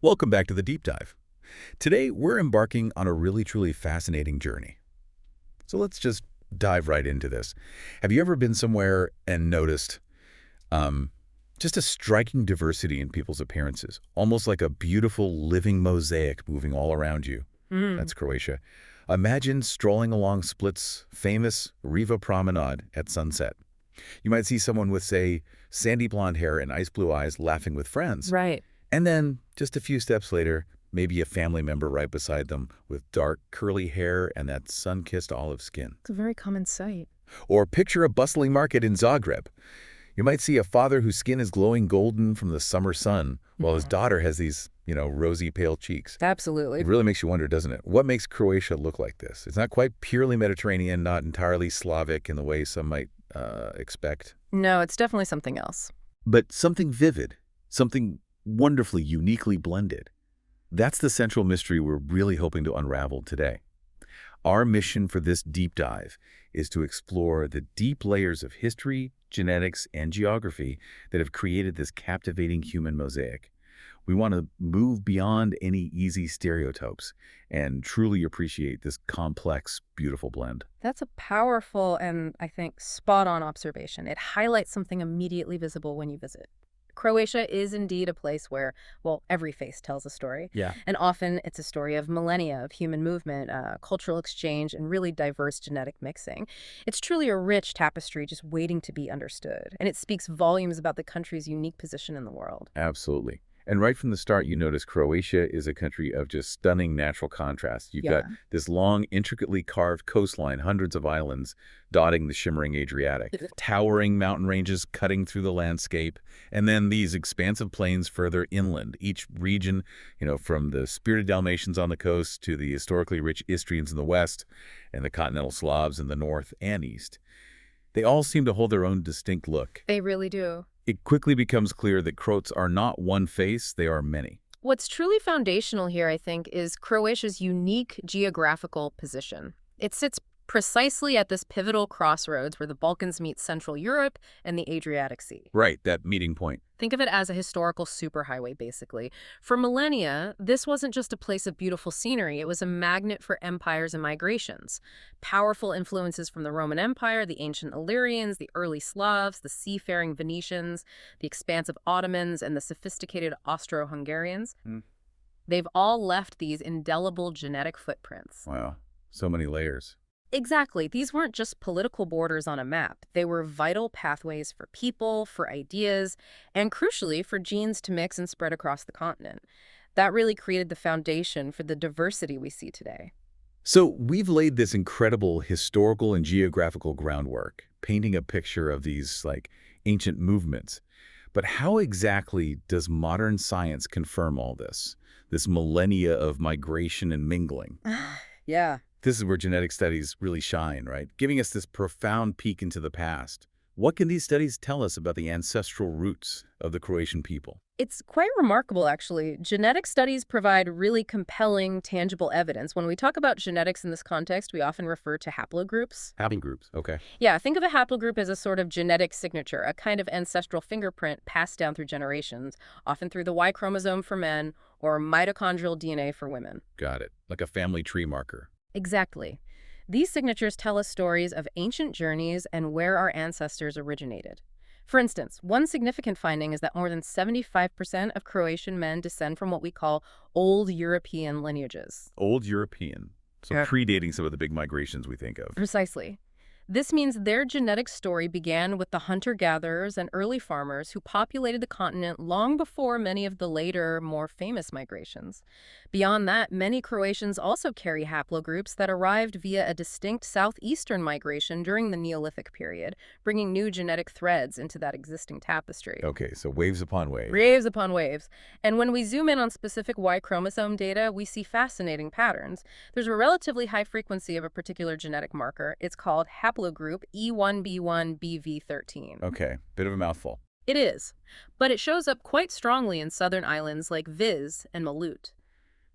Welcome back to the Deep Dive. Today, we're embarking on a really truly fascinating journey. So let's just dive right into this. Have you ever been somewhere and noticed just a striking diversity in people's appearances, almost like a beautiful living mosaic moving all around you? Mm. That's Croatia. Imagine strolling along Split's famous Riva Promenade at sunset. You might see someone with, say, sandy blonde hair and ice blue eyes laughing with friends. Right. And then, just a few steps later, maybe a family member right beside them with dark, curly hair and that sun-kissed olive skin. It's a very common sight. Or picture a bustling market in Zagreb. You might see a father whose skin is glowing golden from the summer sun, while his daughter has these, rosy, pale cheeks. Absolutely. It really makes you wonder, doesn't it? What makes Croatia look like this? It's not quite purely Mediterranean, not entirely Slavic in the way some might expect. No, it's definitely something else. But something vivid, something wonderfully, uniquely blended. That's the central mystery we're really hoping to unravel today. Our mission for this deep dive is to explore the deep layers of history, genetics, and geography that have created this captivating human mosaic. We want to move beyond any easy stereotypes and truly appreciate this complex, beautiful blend. That's a powerful and, I think, spot-on observation. It highlights something immediately visible when you visit. Croatia is indeed a place where, well, every face tells a story. Yeah. And often it's a story of millennia of human movement, cultural exchange, and really diverse genetic mixing. It's truly a rich tapestry just waiting to be understood. And it speaks volumes about the country's unique position in the world. Absolutely. And right from the start, you notice Croatia is a country of just stunning natural contrast. You've got this long, intricately carved coastline, hundreds of islands dotting the shimmering Adriatic, towering mountain ranges cutting through the landscape, and then these expansive plains further inland. Each region, from the spirited Dalmatians on the coast to the historically rich Istrians in the west and the continental Slavs in the north and east. They all seem to hold their own distinct look. They really do. It quickly becomes clear that Croats are not one face, they are many. What's truly foundational here, I think, is Croatia's unique geographical position. It sits precisely at this pivotal crossroads where the Balkans meet Central Europe and the Adriatic Sea. Right, that meeting point. Think of it as a historical superhighway, basically. For millennia, this wasn't just a place of beautiful scenery. It was a magnet for empires and migrations. Powerful influences from the Roman Empire, the ancient Illyrians, the early Slavs, the seafaring Venetians, the expansive Ottomans, and the sophisticated Austro-Hungarians. They've all left these indelible genetic footprints. Wow, so many layers. Exactly. These weren't just political borders on a map. They were vital pathways for people, for ideas, and crucially, for genes to mix and spread across the continent. That really created the foundation for the diversity we see today. So we've laid this incredible historical and geographical groundwork, painting a picture of these, ancient movements. But how exactly does modern science confirm all this millennia of migration and mingling? Yeah. This is where genetic studies really shine, right? Giving us this profound peek into the past. What can these studies tell us about the ancestral roots of the Croatian people? It's quite remarkable, actually. Genetic studies provide really compelling, tangible evidence. When we talk about genetics in this context, we often refer to haplogroups. Haplogroups, okay. Yeah, think of a haplogroup as a sort of genetic signature, a kind of ancestral fingerprint passed down through generations, often through the Y chromosome for men or mitochondrial DNA for women. Got it. Like a family tree marker. Exactly. These signatures tell us stories of ancient journeys and where our ancestors originated. For instance, one significant finding is that more than 75% of Croatian men descend from what we call Old European lineages. Old European. So predating some of the big migrations we think of. Precisely. This means their genetic story began with the hunter-gatherers and early farmers who populated the continent long before many of the later, more famous migrations. Beyond that, many Croatians also carry haplogroups that arrived via a distinct southeastern migration during the Neolithic period, bringing new genetic threads into that existing tapestry. Okay, so waves upon waves. Waves upon waves. And when we zoom in on specific Y chromosome data, we see fascinating patterns. There's a relatively high frequency of a particular genetic marker. It's called haplogroup E1B1BV13. Okay, bit of a mouthful. It is, but it shows up quite strongly in southern islands like Vis and Malut.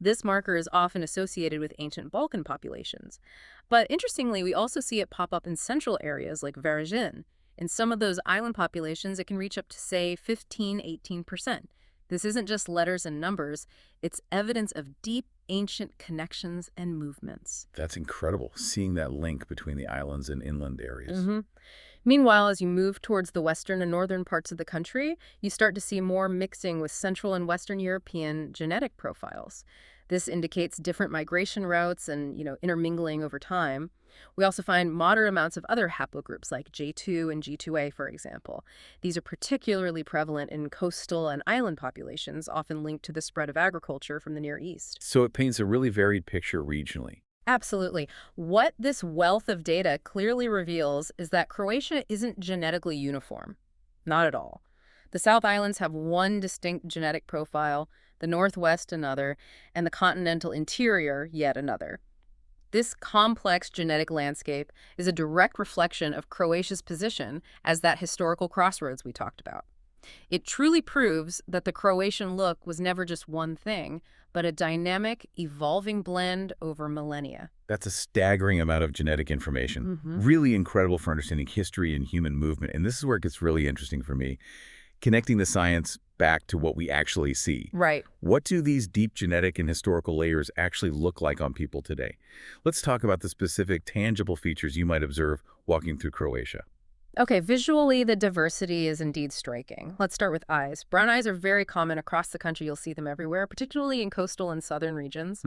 This marker is often associated with ancient Balkan populations. But interestingly, we also see it pop up in central areas like Varaždin. In some of those island populations, it can reach up to, say, 15–18%. This isn't just letters and numbers, it's evidence of deep, ancient connections and movements. That's incredible, seeing that link between the islands and inland areas. hmm Meanwhile, as you move towards the western and northern parts of the country, you start to see more mixing with Central and Western European genetic profiles. This indicates different migration routes and, intermingling over time. We also find moderate amounts of other haplogroups like J2 and G2A, for example. These are particularly prevalent in coastal and island populations, often linked to the spread of agriculture from the Near East. So it paints a really varied picture regionally. Absolutely. What this wealth of data clearly reveals is that Croatia isn't genetically uniform. Not at all. The South Islands have one distinct genetic profile, the Northwest another, and the continental interior yet another. This complex genetic landscape is a direct reflection of Croatia's position as that historical crossroads we talked about. It truly proves that the Croatian look was never just one thing, but a dynamic, evolving blend over millennia. That's a staggering amount of genetic information. Really incredible for understanding history and human movement. And this is where it gets really interesting for me, connecting the science back to what we actually see. Right. What do these deep genetic and historical layers actually look like on people today? Let's talk about the specific tangible features you might observe walking through Croatia. Okay, visually, the diversity is indeed striking. Let's start with eyes. Brown eyes are very common across the country. You'll see them everywhere, particularly in coastal and southern regions.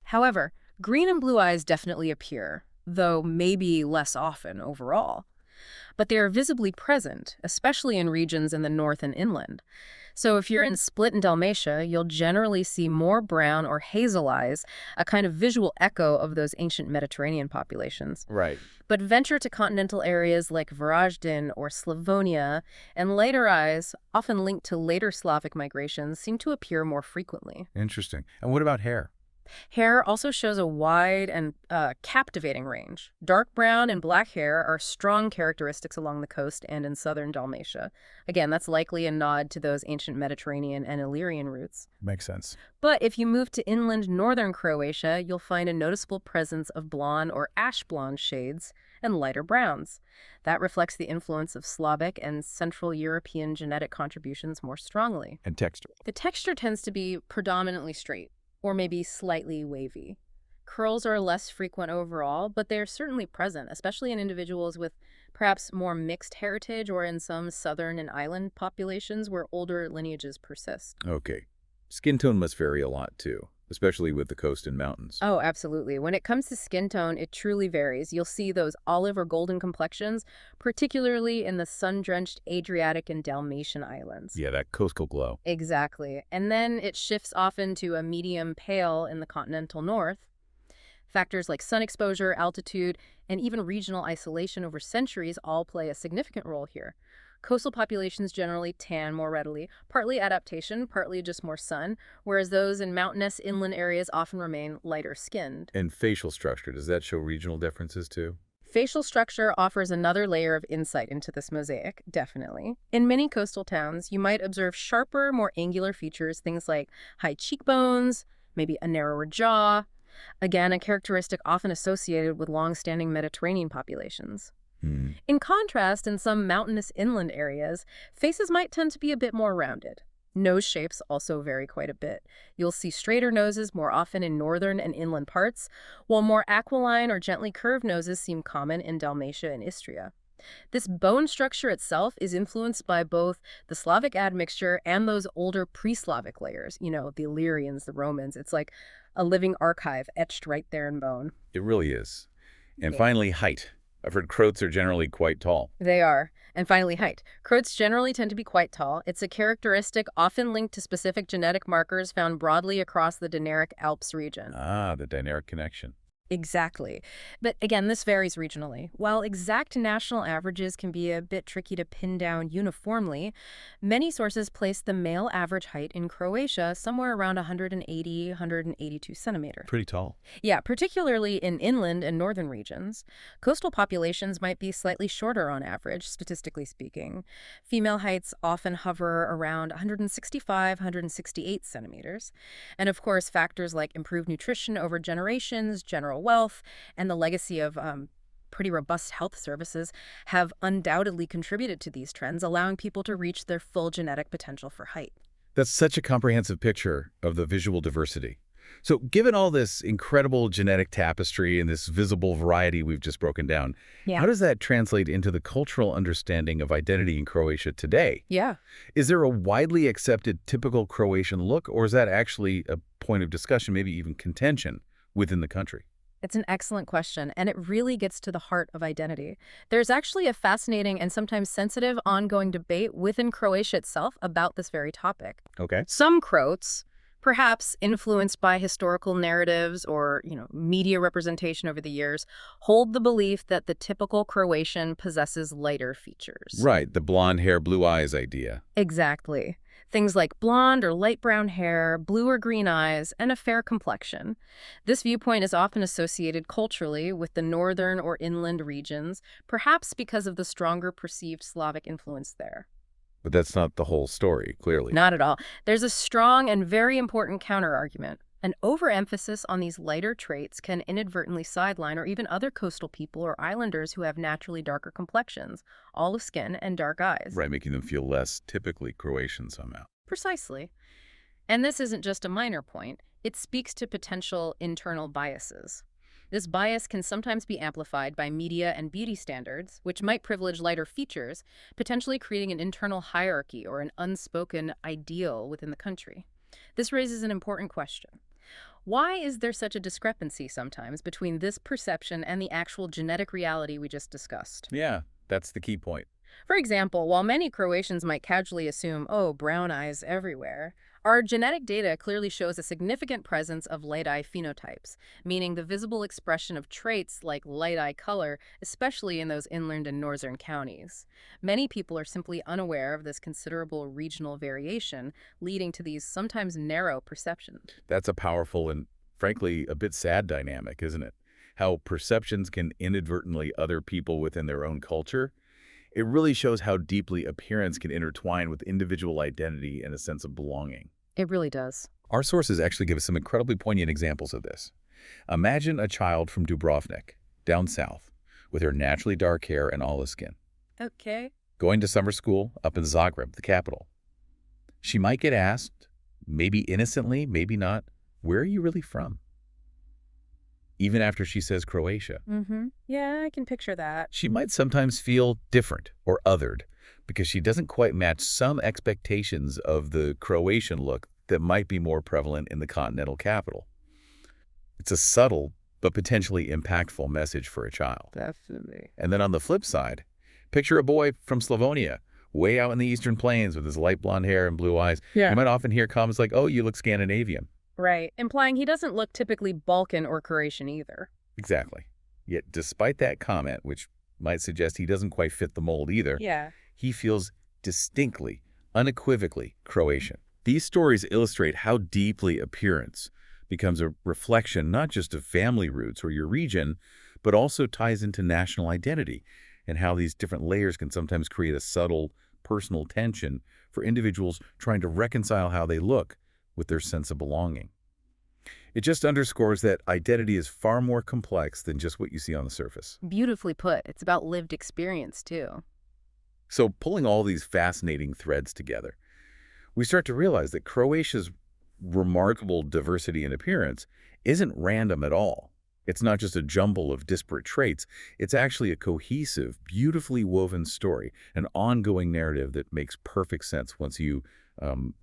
However, green and blue eyes definitely appear, though maybe less often overall. But they are visibly present, especially in regions in the north and inland. So if you're in Split and Dalmatia, you'll generally see more brown or hazel eyes, a kind of visual echo of those ancient Mediterranean populations. Right. But venture to continental areas like Varaždin or Slavonia, and lighter eyes, often linked to later Slavic migrations, seem to appear more frequently. Interesting. And what about hair? Hair also shows a wide and captivating range. Dark brown and black hair are strong characteristics along the coast and in southern Dalmatia. Again, that's likely a nod to those ancient Mediterranean and Illyrian roots. Makes sense. But if you move to inland northern Croatia, you'll find a noticeable presence of blonde or ash blonde shades and lighter browns. That reflects the influence of Slavic and Central European genetic contributions more strongly. And texture. The texture tends to be predominantly straight, or maybe slightly wavy. Curls are less frequent overall, but they're certainly present, especially in individuals with perhaps more mixed heritage or in some southern and island populations where older lineages persist. Okay. Skin tone must vary a lot too, especially with the coast and mountains. Oh, absolutely. When it comes to skin tone, it truly varies. You'll see those olive or golden complexions, particularly in the sun-drenched Adriatic and Dalmatian islands. Yeah, that coastal glow. Exactly. And then it shifts often to a medium pale in the continental north. Factors like sun exposure, altitude, and even regional isolation over centuries all play a significant role here. Coastal populations generally tan more readily, partly adaptation, partly just more sun, whereas those in mountainous inland areas often remain lighter skinned. And facial structure, does that show regional differences too? Facial structure offers another layer of insight into this mosaic, definitely. In many coastal towns, you might observe sharper, more angular features, things like high cheekbones, maybe a narrower jaw. Again, a characteristic often associated with long-standing Mediterranean populations. In contrast, in some mountainous inland areas, faces might tend to be a bit more rounded. Nose shapes also vary quite a bit. You'll see straighter noses more often in northern and inland parts, while more aquiline or gently curved noses seem common in Dalmatia and Istria. This bone structure itself is influenced by both the Slavic admixture and those older pre-Slavic layers, the Illyrians, the Romans. It's like a living archive etched right there in bone. It really is. And finally, height. I've heard Croats are generally quite tall. They are. And finally, height. Croats generally tend to be quite tall. It's a characteristic often linked to specific genetic markers found broadly across the Dinaric Alps region. Ah, the Dinaric connection. Exactly. But again, this varies regionally. While exact national averages can be a bit tricky to pin down uniformly, many sources place the male average height in Croatia somewhere around 180, 182 centimeters. Pretty tall. Yeah, particularly in inland and northern regions. Coastal populations might be slightly shorter on average, statistically speaking. Female heights often hover around 165, 168 centimeters. And of course, factors like improved nutrition over generations, general wealth, and the legacy of pretty robust health services have undoubtedly contributed to these trends, allowing people to reach their full genetic potential for height. That's such a comprehensive picture of the visual diversity. So given all this incredible genetic tapestry and this visible variety we've just broken down, Yeah. how does that translate into the cultural understanding of identity in Croatia today? Yeah. Is there a widely accepted typical Croatian look, or is that actually a point of discussion, maybe even contention within the country? It's an excellent question, and it really gets to the heart of identity. There's actually a fascinating and sometimes sensitive ongoing debate within Croatia itself about this very topic. Okay. Some Croats, perhaps influenced by historical narratives or, media representation over the years, hold the belief that the typical Croatian possesses lighter features. Right, the blonde hair, blue eyes idea. Exactly. Things like blonde or light brown hair, blue or green eyes, and a fair complexion. This viewpoint is often associated culturally with the northern or inland regions, perhaps because of the stronger perceived Slavic influence there. But that's not the whole story, clearly. Not at all. There's a strong and very important counterargument. An overemphasis on these lighter traits can inadvertently sideline or even other coastal people or islanders who have naturally darker complexions, olive skin, and dark eyes. Right, making them feel less typically Croatian somehow. Precisely. And this isn't just a minor point. It speaks to potential internal biases. This bias can sometimes be amplified by media and beauty standards, which might privilege lighter features, potentially creating an internal hierarchy or an unspoken ideal within the country. This raises an important question. Why is there such a discrepancy sometimes between this perception and the actual genetic reality we just discussed? Yeah, that's the key point. For example, while many Croatians might casually assume, oh, brown eyes everywhere, our genetic data clearly shows a significant presence of light eye phenotypes, meaning the visible expression of traits like light eye color, especially in those inland and northern counties. Many people are simply unaware of this considerable regional variation, leading to these sometimes narrow perceptions. That's a powerful and, frankly, a bit sad dynamic, isn't it? How perceptions can inadvertently other people within their own culture. It really shows how deeply appearance can intertwine with individual identity and a sense of belonging. It really does. Our sources actually give us some incredibly poignant examples of this. Imagine a child from Dubrovnik, down south, with her naturally dark hair and olive skin, Okay. going to summer school up in Zagreb, the capital. She might get asked, maybe innocently, maybe not, where are you really from? Even after she says Croatia. Yeah, I can picture that. She might sometimes feel different or othered because she doesn't quite match some expectations of the Croatian look that might be more prevalent in the continental capital. It's a subtle but potentially impactful message for a child. Definitely. And then on the flip side, picture a boy from Slavonia, way out in the eastern plains with his light blonde hair and blue eyes. Yeah. You might often hear comments like, oh, you look Scandinavian. Right, implying he doesn't look typically Balkan or Croatian either. Exactly. Yet despite that comment, which might suggest he doesn't quite fit the mold either, Yeah. he feels distinctly, unequivocally Croatian. These stories illustrate how deeply appearance becomes a reflection not just of family roots or your region, but also ties into national identity and how these different layers can sometimes create a subtle personal tension for individuals trying to reconcile how they look with their sense of belonging. It just underscores that identity is far more complex than just what you see on the surface. Beautifully put. It's about lived experience, too. So pulling all these fascinating threads together, we start to realize that Croatia's remarkable diversity in appearance isn't random at all. It's not just a jumble of disparate traits. It's actually a cohesive, beautifully woven story, an ongoing narrative that makes perfect sense once you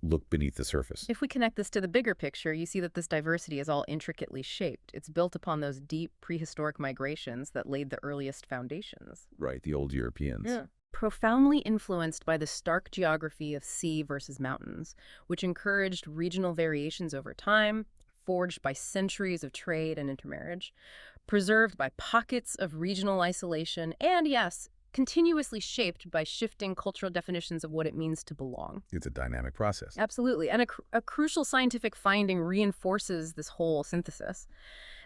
look beneath the surface. If we connect this to the bigger picture, you see that this diversity is all intricately shaped. It's built upon those deep prehistoric migrations that laid the earliest foundations. Right, the old Europeans. Yeah. Profoundly influenced by the stark geography of sea versus mountains, which encouraged regional variations over time, forged by centuries of trade and intermarriage, preserved by pockets of regional isolation, and yes, continuously shaped by shifting cultural definitions of what it means to belong. It's a dynamic process. Absolutely. And a crucial scientific finding reinforces this whole synthesis.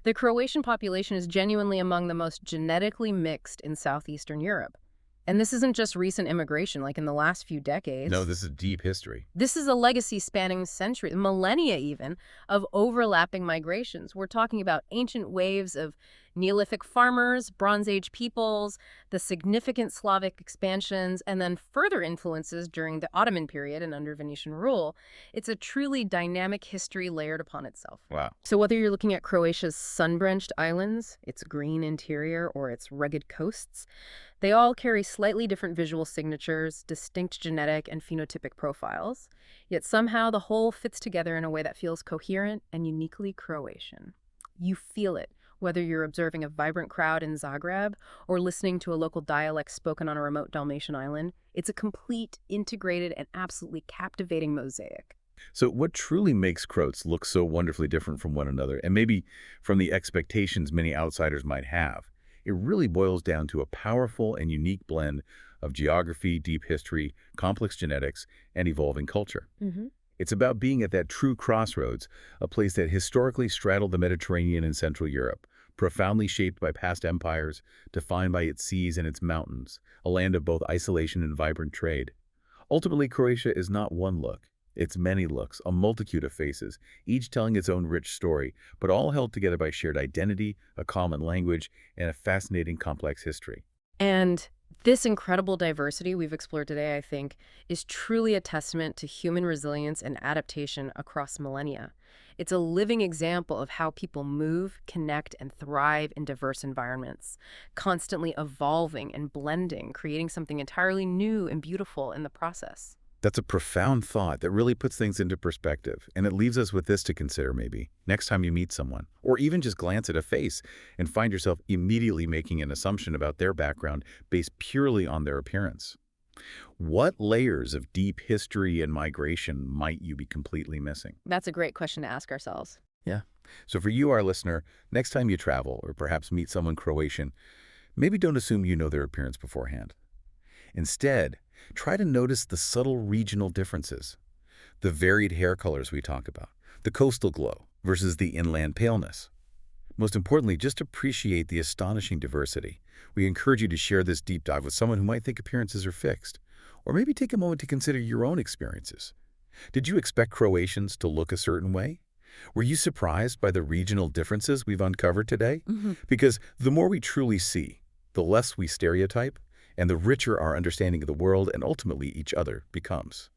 The Croatian population is genuinely among the most genetically mixed in southeastern Europe. And this isn't just recent immigration, like in the last few decades. No, this is deep history. This is a legacy spanning centuries, millennia even, of overlapping migrations. We're talking about ancient waves of Neolithic farmers, Bronze Age peoples, the significant Slavic expansions, and then further influences during the Ottoman period and under Venetian rule. It's a truly dynamic history layered upon itself. Wow. So whether you're looking at Croatia's sun-drenched islands, its green interior, or its rugged coasts, they all carry slightly different visual signatures, distinct genetic and phenotypic profiles, yet somehow the whole fits together in a way that feels coherent and uniquely Croatian. You feel it, whether you're observing a vibrant crowd in Zagreb or listening to a local dialect spoken on a remote Dalmatian island. It's a complete, integrated, and absolutely captivating mosaic. So what truly makes Croats look so wonderfully different from one another, and maybe from the expectations many outsiders might have? It really boils down to a powerful and unique blend of geography, deep history, complex genetics, and evolving culture. It's about being at that true crossroads, a place that historically straddled the Mediterranean and Central Europe, profoundly shaped by past empires, defined by its seas and its mountains, a land of both isolation and vibrant trade. Ultimately, Croatia is not one look. It's many looks, a multitude of faces, each telling its own rich story, but all held together by shared identity, a common language, and a fascinating complex history. And this incredible diversity we've explored today, I think, is truly a testament to human resilience and adaptation across millennia. It's a living example of how people move, connect, and thrive in diverse environments, constantly evolving and blending, creating something entirely new and beautiful in the process. That's a profound thought that really puts things into perspective, and it leaves us with this to consider maybe, next time you meet someone, or even just glance at a face and find yourself immediately making an assumption about their background based purely on their appearance. What layers of deep history and migration might you be completely missing? That's a great question to ask ourselves. Yeah. So for you, our listener, next time you travel or perhaps meet someone Croatian, maybe don't assume you know their appearance beforehand. Instead, try to notice the subtle regional differences, the varied hair colors we talk about, the coastal glow versus the inland paleness. Most importantly, just appreciate the astonishing diversity. We encourage you to share this deep dive with someone who might think appearances are fixed, or maybe take a moment to consider your own experiences. Did you expect Croatians to look a certain way? Were you surprised by the regional differences we've uncovered today? Because the more we truly see, the less we stereotype, and the richer our understanding of the world and ultimately each other becomes.